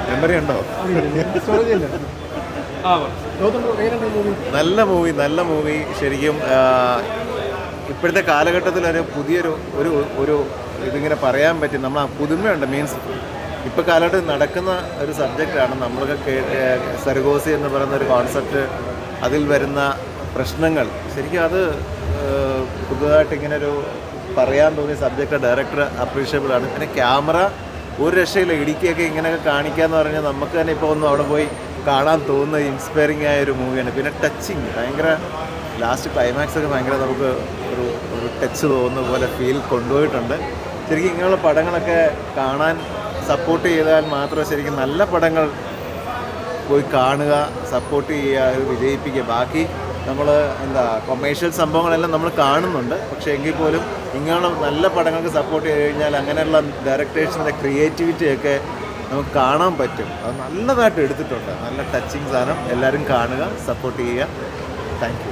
Memory ഉണ്ടോ? നല്ല movie ശരിക്കും. ഇപ്പോഴത്തെ കാലഘട്ടത്തിൽ ഒരു പുതിയൊരു ഒരു ഇതിങ്ങനെ പറയാൻ പറ്റും. നമ്മൾ ആ പുതുമയുണ്ട്. മീൻസ് ഇപ്പോൾ കാലഘട്ടത്തിൽ നടക്കുന്ന ഒരു സബ്ജക്റ്റാണ്. നമ്മളൊക്കെ സർഗോസി എന്ന് പറയുന്ന ഒരു കോൺസെപ്റ്റ്, അതിൽ വരുന്ന പ്രശ്നങ്ങൾ ശരിക്കും അത് പുതുതായിട്ട് ഇങ്ങനെ ഒരു പറയാൻ തോന്നിയ സബ്ജക്റ്റ്. ഡയറക്ടർ അപ്രീഷിയബിൾ ആണ്. പിന്നെ ക്യാമറ ഒരു രക്ഷയില്ല. ഇടുക്കിയൊക്കെ ഇങ്ങനെയൊക്കെ കാണിക്കാമെന്ന് പറഞ്ഞാൽ നമുക്ക് തന്നെ ഇപ്പോൾ ഒന്നും അവിടെ പോയി കാണാൻ തോന്നുന്ന ഇൻസ്പയറിംഗ് ആയ ഒരു മൂവിയാണ്. പിന്നെ ടച്ചിങ് ഭയങ്കര, ലാസ്റ്റ് ക്ലൈമാക്സ് ഒക്കെ ഭയങ്കര നമുക്ക് ഒരു ടച്ച് തോന്നുന്ന പോലെ ഫീൽ കൊണ്ടുപോയിട്ടുണ്ട്. ശരിക്കും ഇങ്ങനെയുള്ള പടങ്ങളൊക്കെ കാണാൻ സപ്പോർട്ട് ചെയ്താൽ മാത്രമേ ശരിക്കും നല്ല പടങ്ങൾ പോയി കാണുക, സപ്പോർട്ട് ചെയ്യുക, വിജയിപ്പിക്കുക. ബാക്കി നമ്മൾ കൊമേഴ്ഷ്യൽ സംഭവങ്ങളെല്ലാം നമ്മൾ കാണുന്നുണ്ട്. പക്ഷേ എങ്കിൽ പോലും ഇങ്ങനെയുള്ള നല്ല പടങ്ങൾക്ക് സപ്പോർട്ട് ചെയ്ത് കഴിഞ്ഞാൽ അങ്ങനെയുള്ള ഡയറക്ടേഴ്സിൻ്റെ ക്രിയേറ്റിവിറ്റിയൊക്കെ നമുക്ക് കാണാൻ പറ്റും. അത് നല്ലതായിട്ട് എടുത്തിട്ടുണ്ട്. നല്ല ടച്ചിങ് സാധനം. എല്ലാവരും കാണുക, സപ്പോർട്ട് ചെയ്യുക. Thank you.